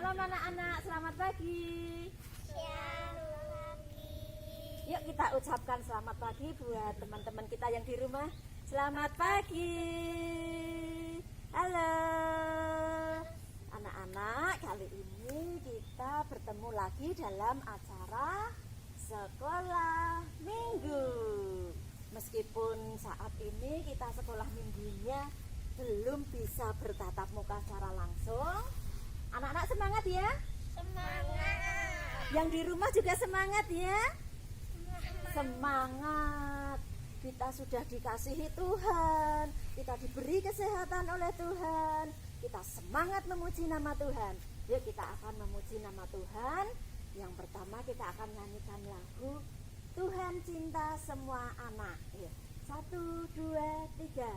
Malam anak-anak, selamat pagi. Selamat pagi. Yuk kita ucapkan selamat pagi buat teman-teman kita yang di rumah. Selamat pagi. Halo anak-anak, kali ini kita bertemu lagi dalam acara sekolah minggu. Meskipun saat ini kita sekolah minggunya belum bisa bertatap muka secara langsung, anak-anak semangat ya. Semangat. Yang di rumah juga semangat ya. Semangat. Kita sudah dikasihi Tuhan, kita diberi kesehatan oleh Tuhan. Kita semangat memuji nama Tuhan. Yuk kita akan memuji nama Tuhan. Yang pertama kita akan nyanyikan lagu Tuhan cinta semua anak. Yuk. 1, 2, 3.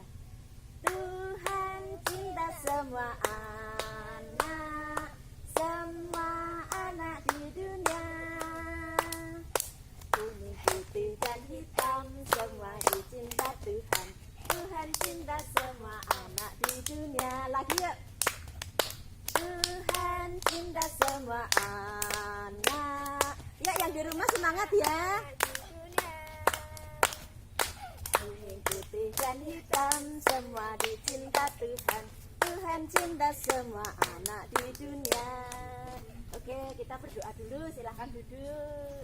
Tuhan cinta semua anak di dunia. Kuning, putih dan hitam semua dicinta Tuhan. Tuhan cinta semua anak di dunia. Lagi yuk. Tuhan cinta semua anak. Ya, yang di rumah semangat ya. Kuning, putih dan hitam semua dicinta Tuhan. Tuhan cinta semua anak di dunia. Oke, kita berdoa dulu. Silahkan duduk.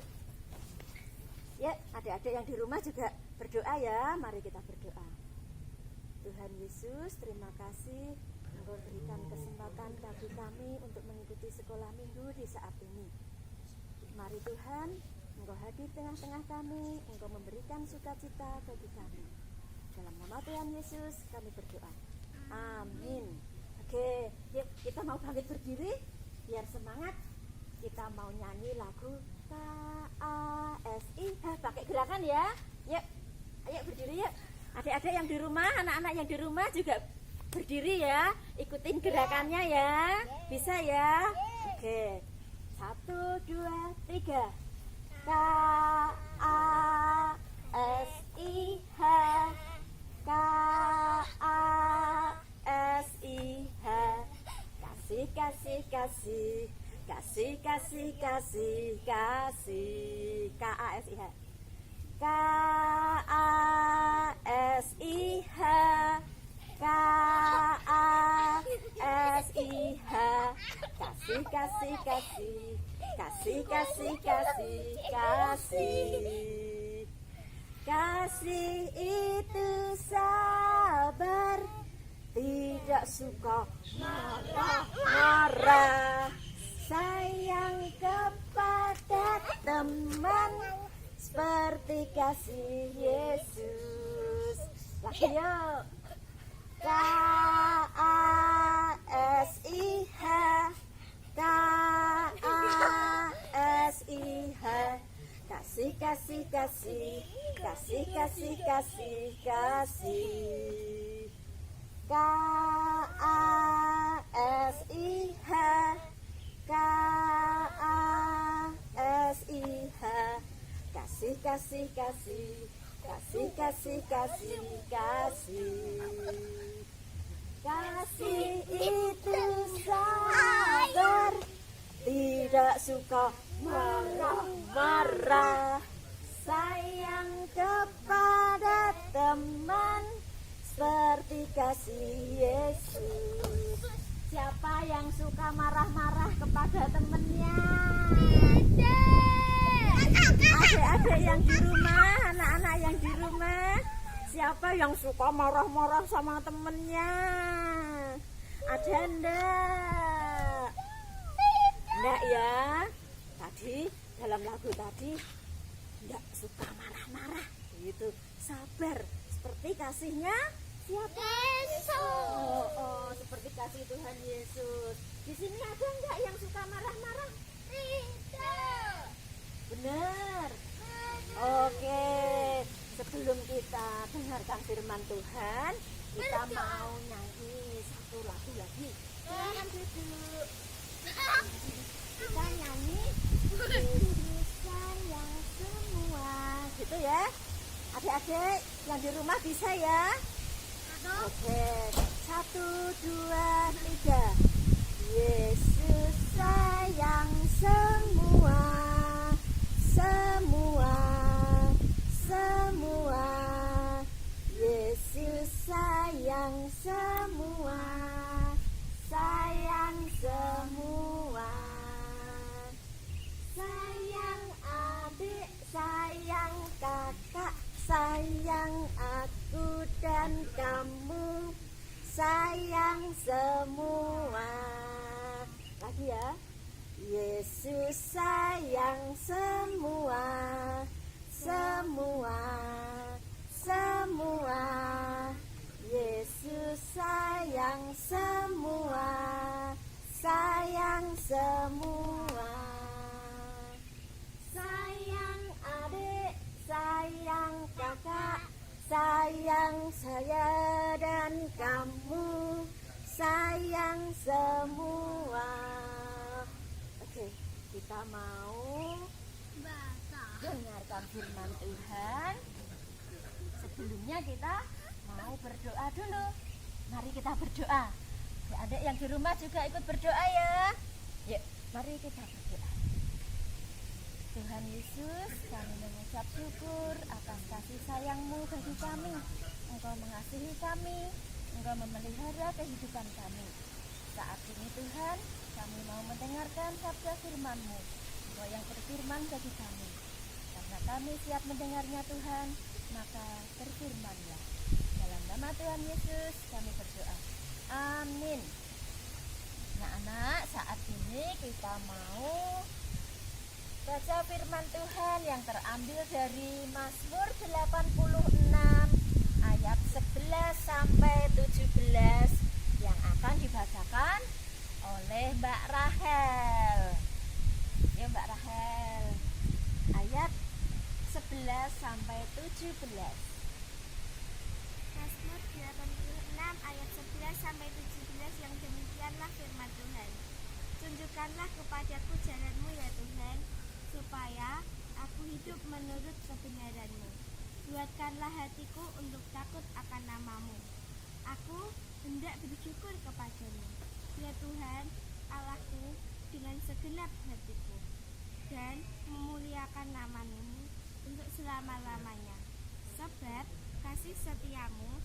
Ya, adik-adik yang di rumah juga berdoa ya. Mari kita berdoa. Tuhan Yesus, terima kasih Engkau berikan kesempatan bagi kami untuk mengikuti sekolah minggu di saat ini. Mari Tuhan, Engkau hadir tengah-tengah kami, Engkau memberikan sukacita bagi kami. Dalam nama Tuhan Yesus kami berdoa. Amin. Oke, yuk kita mau bangkit berdiri biar semangat. Kita mau nyanyi lagu KASI. Pakai gerakan ya. Yuk, ayo berdiri yuk. Adik-adik yang di rumah, anak-anak yang di rumah juga berdiri ya. Ikutin gerakannya ya. Bisa ya. Oke. 1, 2, 3. KASIH. KASIH. Kasih, kasih, kasih. Kasih, kasih, kasih, kasih. KASIH. KASIH. KASIH. Kasih, kasih, kasih. Kasih, kasih, kasih, kasih. Kasih itu sabar, tidak suka marah-marah, sayang kepada teman seperti kasih Yesus. Lagi yuk. KASIH. KASIH. Kasih, kasih, kasih. Kasih, kasih, kasih, kasih. KASIH. KASIH. Kasih, kasih, kasih. Kasih, kasih, kasih, kasih. Kasih itu sabar, tidak suka marah-marah, sayang kepada teman seperti kasih Yesus. Siapa yang suka marah-marah kepada temannya? Adik-adik yang di rumah, anak-anak yang di rumah, siapa yang suka marah-marah sama temennya? Ada enggak? Enggak ya? Tadi dalam lagu tadi enggak suka marah-marah gitu, sabar seperti kasihnya siapa? Yesus. Seperti kasih Tuhan Yesus. Di sini ada enggak yang suka marah-marah? Tidak. Benar. Oke, sebelum kita dengarkan firman Tuhan, kita mau nyanyi satu lagu lagi. Silakan duduk. Kita nyanyi sayang semua, gitu ya. Adik-adik yang di rumah bisa ya. Oke, 1, 2, 3. Yesus sayang semua, semua, semua. Yesus sayang semua, sayang semua. Sayang adik, sayang kakak, sayang aku dan kamu, sayang semua. Lagi ya. Yesus sayang semua, semua, semua. Yesus sayang semua, sayang semua. Sayang adik, sayang kakak, sayang saya dan kamu, sayang semua. Oke, kita mau dengarkan firman Tuhan. Sebelumnya kita mau berdoa dulu. Mari kita berdoa. Adik yang di rumah juga ikut berdoa ya. Yuk, mari kita berdoa. Tuhan Yesus, kami mengucap syukur atas kasih sayang-Mu bagi kami. Engkau mengasihi kami, Engkau memelihara kehidupan kami. Saat ini Tuhan, kami mau mendengarkan sabda firman-Mu. Engkau yang berfirman bagi kami. Karena kami siap mendengarnya Tuhan, maka berfirman-Nya. Dalam nama Tuhan Yesus kami berdoa. Amin. Nah anak, saat ini kita mau baca firman Tuhan yang terambil dari Mazmur 86 ayat 11 sampai 17 yang akan dibacakan oleh Mbak Rahel. Ya Mbak Rahel. Ayat 11 sampai 17. Mazmur 86 ayat 11 sampai 17 yang demikianlah firman Tuhan. Tunjukkanlah kepadaku jalan-Mu ya Tuhan, supaya aku hidup menurut kebenaran-Mu. Buatkanlah hatiku untuk takut akan nama-Mu. Aku hendak bersyukur kepadamu, ya Tuhan, Allahku, dengan segenap hatiku, dan memuliakan nama-Mu untuk selama-lamanya. Sebab kasih setiamu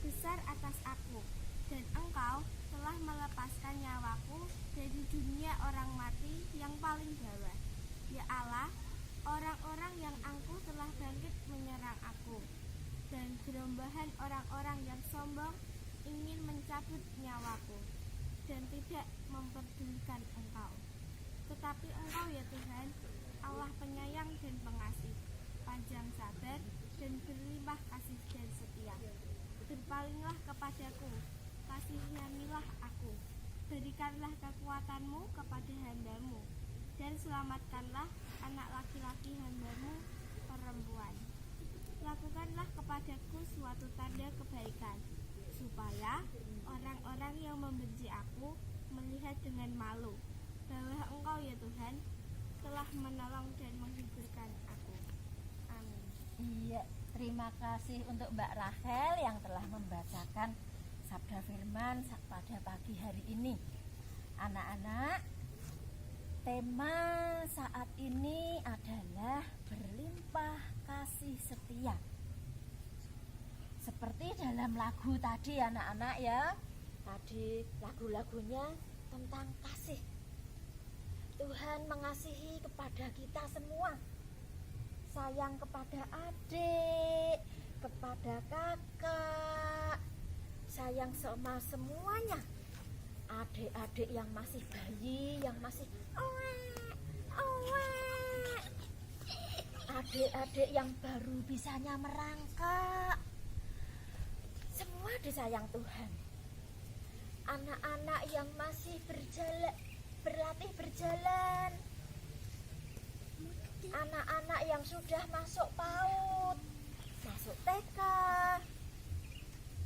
besar atas aku, dan Engkau telah melepaskan nyawaku dari dunia orang mati yang paling bawah. Ya Allah, orang-orang yang angkuh telah bangkit menyerang aku, dan gerombolan orang-orang yang sombong ingin mencabut nyawaku, dan tidak memperdulikan Engkau. Tetapi Engkau ya Tuhan, Allah penyayang dan pengasih, panjang sabar dan berlimpah kasih dan setia. Berpalinglah kepadaku, kasihanilah aku, berikanlah kekuatan-Mu kepada hamba-Mu, dan selamatkanlah anak laki-laki hamba-Mu perempuan. Lakukanlah kepadaku suatu tanda kebaikan, supaya orang-orang yang membenci aku melihat dengan malu bahwa Engkau ya Tuhan telah menolong dan menghiburkan aku. Amin. Iya, terima kasih untuk Mbak Rahel yang telah membacakan sabda firman pada pagi hari ini. Anak-anak, tema saat ini adalah berlimpah kasih setia. Seperti dalam lagu tadi anak-anak ya. Tadi lagu-lagunya tentang kasih. Tuhan mengasihi kepada kita semua. Sayang kepada adik, kepada kakak, sayang sama semuanya. Adik-adik yang masih bayi, yang masih adik-adik yang baru bisanya merangkak, semua disayang Tuhan. Anak-anak yang masih berlatih berjalan, anak-anak yang sudah masuk PAUD, masuk TK,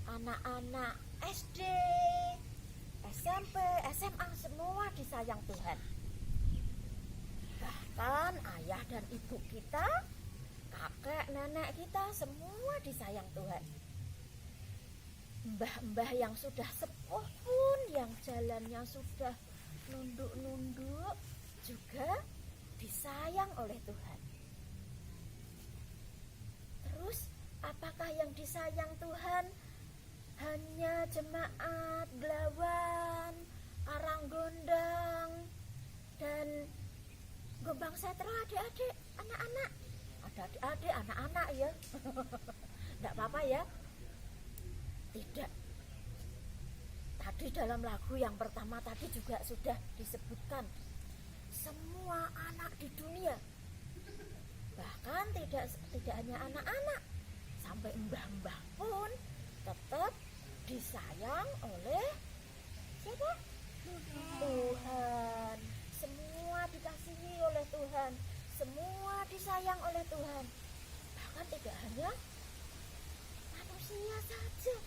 anak-anak SD, SMP, SMA, semua disayang Tuhan. Bahkan ayah dan ibu kita, kakek, nenek kita, semua disayang Tuhan. mbah-mbah yang sudah sepuh pun, yang jalannya sudah nunduk-nunduk, juga disayang oleh Tuhan. Terus apakah yang disayang Tuhan hanya jemaat, gelawan, aranggondang, dan gombang setra, adik-adik, anak-anak? Ada adik-adik, anak-anak ya. Tidak apa-apa ya. Tidak. Tadi dalam lagu yang pertama tadi juga sudah disebutkan semua anak di dunia. Bahkan tidak hanya anak-anak, sampai mbah-mbah pun tetap disayang oleh siapa? Tuhan. Semua dikasihi oleh Tuhan, semua disayang oleh Tuhan. Bahkan tidak hanya manusia saja,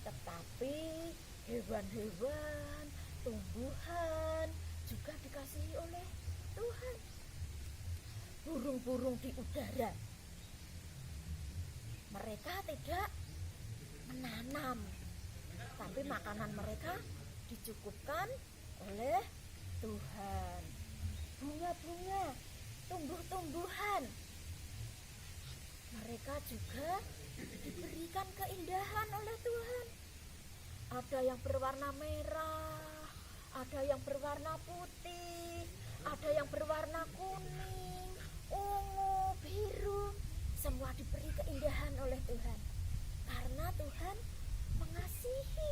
tetapi hewan-hewan, tumbuhan juga dikasihi oleh Tuhan. Burung-burung di udara, mereka tidak menanam, tapi makanan mereka dicukupkan oleh Tuhan. Bunga-bunga, tumbuh-tumbuhan, mereka juga diberikan keindahan oleh Tuhan. Ada yang berwarna merah, ada yang berwarna putih, ada yang berwarna kuning, ungu, biru. Semua diberi keindahan oleh Tuhan, karena Tuhan mengasihi.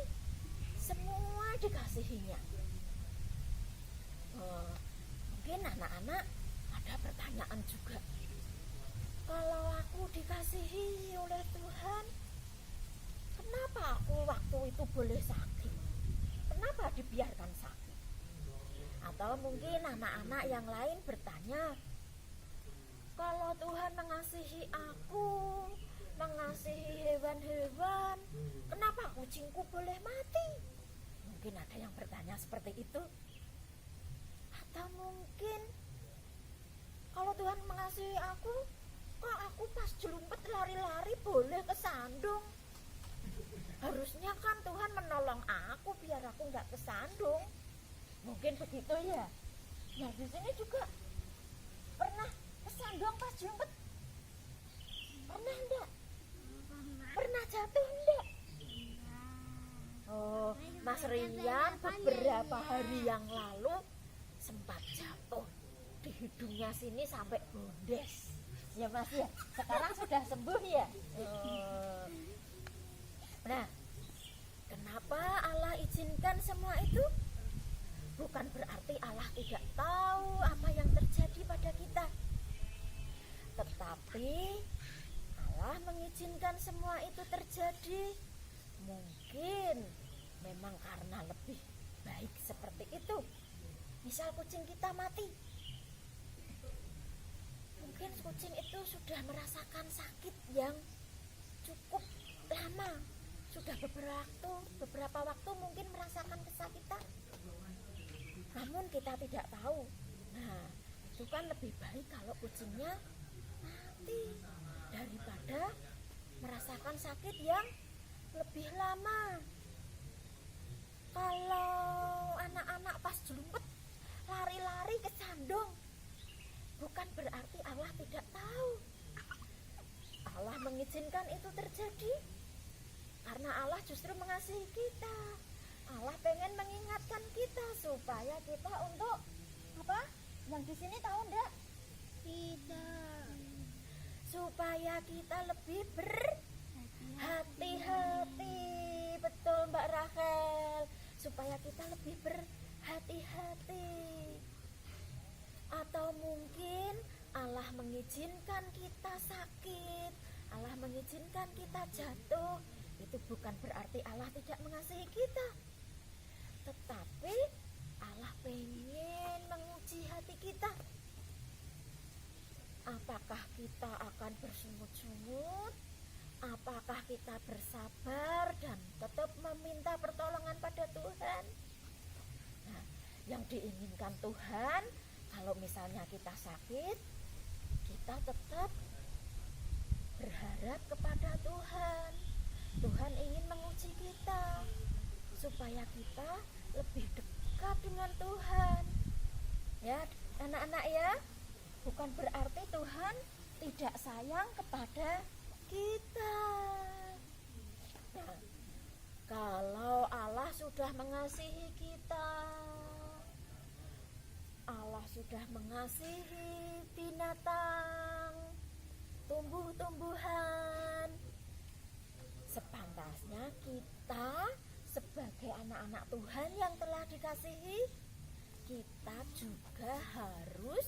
Semua dikasihinya. Mungkin anak-anak ada pertanyaan juga. Kalau aku dikasihi oleh Tuhan, kenapa aku waktu itu boleh sakit? Kenapa dibiarkan sakit? Atau mungkin anak-anak yang lain bertanya, kalau Tuhan mengasihi aku, mengasihi hewan-hewan, kenapa kucingku boleh mati? Mungkin ada yang bertanya seperti itu. Atau mungkin, kalau Tuhan mengasihi aku, kok aku pas jelumpet lari-lari boleh kesandung? Harusnya kan Tuhan menolong aku biar aku nggak kesandung. Mungkin begitu ya. Nah, di sini juga pernah kesandung pas jelumpet? Pernah enggak? Pernah jatuh enggak? Oh, Mas Rian beberapa hari yang lalu sempat jatuh di hidungnya sini sampai bondes. Ya Mas ya, sekarang sudah sembuh ya. Nah, kenapa Allah izinkan semua itu? Bukan berarti Allah tidak tahu apa yang terjadi pada kita, tetapi Allah mengizinkan semua itu terjadi. Mungkin memang karena lebih baik seperti itu. Misal kucing kita mati, mungkin kucing itu sudah merasakan sakit yang cukup lama, sudah beberapa waktu mungkin merasakan kesakitan, namun kita tidak tahu. Nah, itu kan lebih baik kalau kucingnya mati daripada merasakan sakit yang lebih lama. Kalau anak-anak pas jelumpet lari-lari kesandung, bukan berarti Allah tidak tahu. Allah mengizinkan itu terjadi karena Allah justru mengasihi kita. Allah pengen mengingatkan kita supaya kita untuk apa? Yang di sini tahu enggak? Tidak. Supaya kita lebih berhati-hati. Betul Mbak Rachel. Supaya kita lebih berhati-hati. Atau mungkin Allah mengizinkan kita sakit, Allah mengizinkan kita jatuh. Itu bukan berarti Allah tidak mengasihi kita, tetapi Allah pengen menguji hati kita. Apakah kita akan bersungut-sungut? Apakah kita bersabar dan tetap meminta pertolongan pada Tuhan? Nah, yang diinginkan Tuhan, kalau misalnya kita sakit, kita tetap berharap kepada Tuhan. Tuhan ingin menguji kita. dengan Tuhan. Ya, anak-anak ya, bukan berarti Tuhan tidak sayang kepada kita. Nah, kalau Allah sudah mengasihi kita, Allah sudah mengasihi binatang, tumbuh-tumbuhan, sepantasnya kita sebagai anak-anak Tuhan yang telah dikasihi, kita juga harus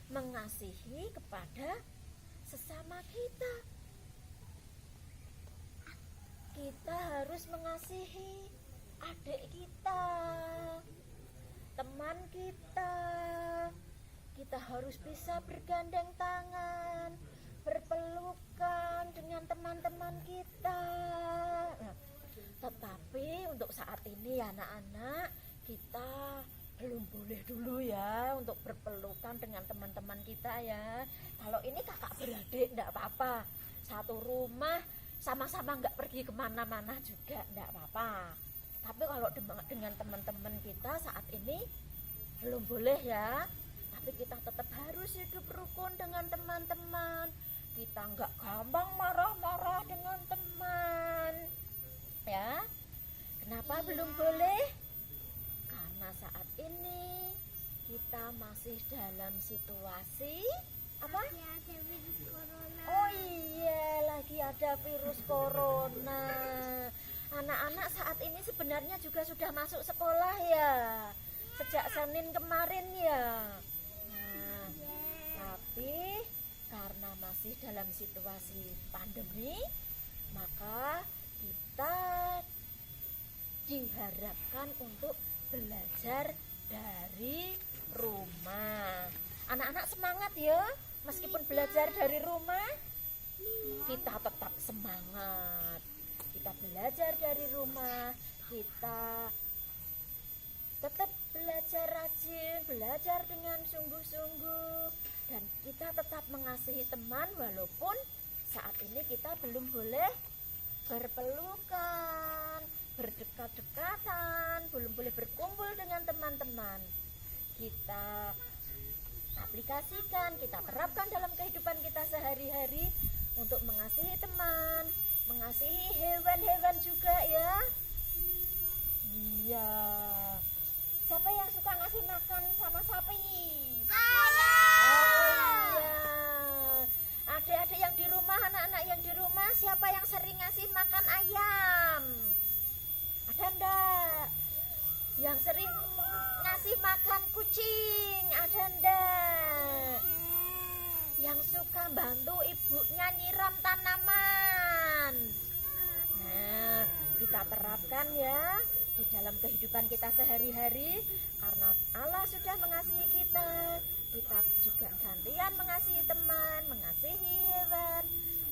mengasihi kepada sesama kita. Kita harus mengasihi adik kita, teman kita. Kita harus bisa bergandeng tangan, berpelukan dengan teman-teman kita. Nah, tetapi untuk saat ini ya anak-anak, kita belum boleh dulu ya untuk berpelukan dengan teman-teman kita ya. Kalau ini kakak beradik enggak apa-apa, satu rumah sama-sama enggak pergi kemana-mana juga enggak apa-apa. Tapi kalau dengan teman-teman kita saat ini belum boleh ya. Tapi kita tetap harus hidup rukun dengan teman-teman. Kita enggak gampang marah-marah dengan teman ya. Kenapa belum boleh? Karena saat ini kita masih dalam situasi apa? Ada virus corona. Oh iya, lagi ada virus corona. Anak-anak saat ini sebenarnya juga sudah masuk sekolah ya, sejak Senin kemarin ya. Nah, tapi karena masih dalam situasi pandemi, maka kita diharapkan untuk belajar dari rumah. Anak-anak semangat ya, meskipun belajar dari rumah, kita tetap semangat. Kita belajar dari rumah, kita tetap belajar rajin, belajar dengan sungguh-sungguh, dan kita tetap mengasihi teman walaupun saat ini kita belum boleh berpelukan, berdekat-dekatan, belum boleh berkumpul dengan teman-teman. Kita aplikasikan, kita terapkan dalam kehidupan kita sehari-hari untuk mengasihi teman, mengasihi hewan-hewan juga ya. Iya. Siapa yang suka ngasih makan sama sapi? Saya. Oh iya. Adik-adik yang di rumah, anak-anak yang di rumah, siapa yang sering ngasih makan ayam? Ada enggak? Yang sering ngasih makan kucing? Ada enggak? Yang suka bantu ibunya nyiram tanaman? Nah, kita terapkan ya di dalam kehidupan kita sehari-hari. Karena Allah sudah mengasihi kita, kita juga gantian mengasihi teman, mengasihi hewan,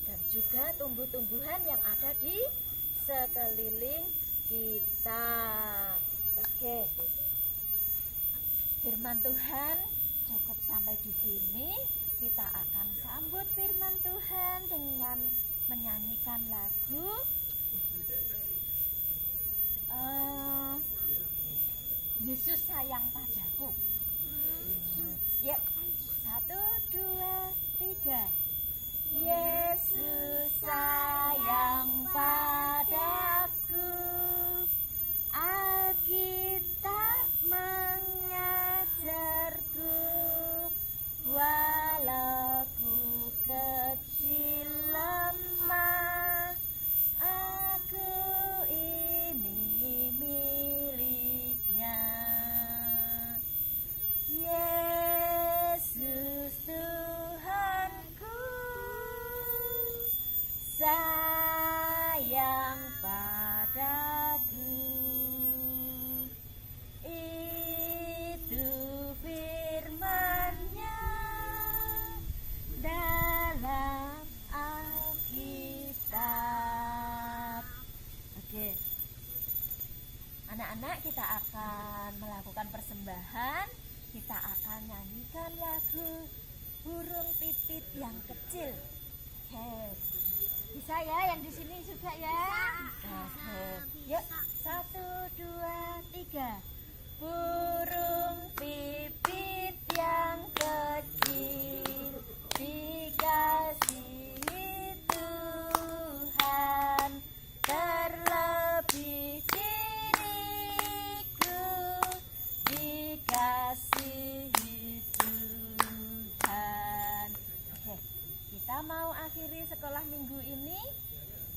dan juga tumbuh-tumbuhan yang ada di sekeliling kita. Oke, firman Tuhan cukup sampai di sini. Kita akan sambut firman Tuhan dengan menyanyikan lagu Yesus sayang padaku. Ya, 1, 2, 3. Yesus sayang padaku, Alkitab mengajarku, walau ku kecil lemah, aku ini miliknya. Yesus Tuhanku sayang padaku. Itu firman-Nya dalam Alkitab. Oke, anak-anak, kita akan melakukan persembahan. Kita akan nyanyikan lagu Burung Pipit yang Kecil. Oke, bisa ya yang di sini juga ya? Oke, yuk, 1, 2, 3. burung pipit yang kecil dikasihi Tuhan, terlebih diriku dikasihi Tuhan. Oke, kita mau akhiri sekolah minggu ini,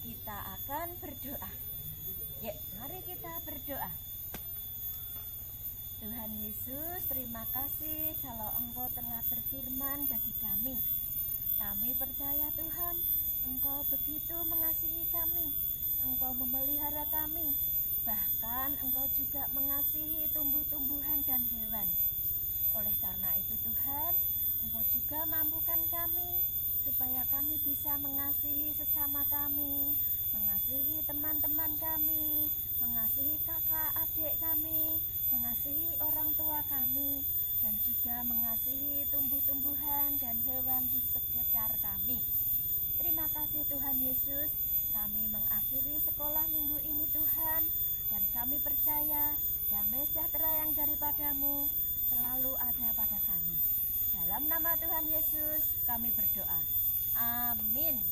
kita akan berdoa. Yuk, mari kita berdoa. Tuhan Yesus, terima kasih kalau Engkau telah berfirman bagi kami. Kami percaya Tuhan, Engkau begitu mengasihi kami. Engkau memelihara kami. Bahkan Engkau juga mengasihi tumbuh-tumbuhan dan hewan. Oleh karena itu Tuhan, Engkau juga mampukan kami supaya kami bisa mengasihi sesama kami, mengasihi teman-teman kami, mengasihi kakak adik kami, mengasihi orang tua kami, dan juga mengasihi tumbuh-tumbuhan dan hewan di sekitar kami. Terima kasih Tuhan Yesus, kami mengakhiri sekolah minggu ini Tuhan, dan kami percaya damai sejahtera yang daripadamu selalu ada pada kami. Dalam nama Tuhan Yesus kami berdoa. Amin.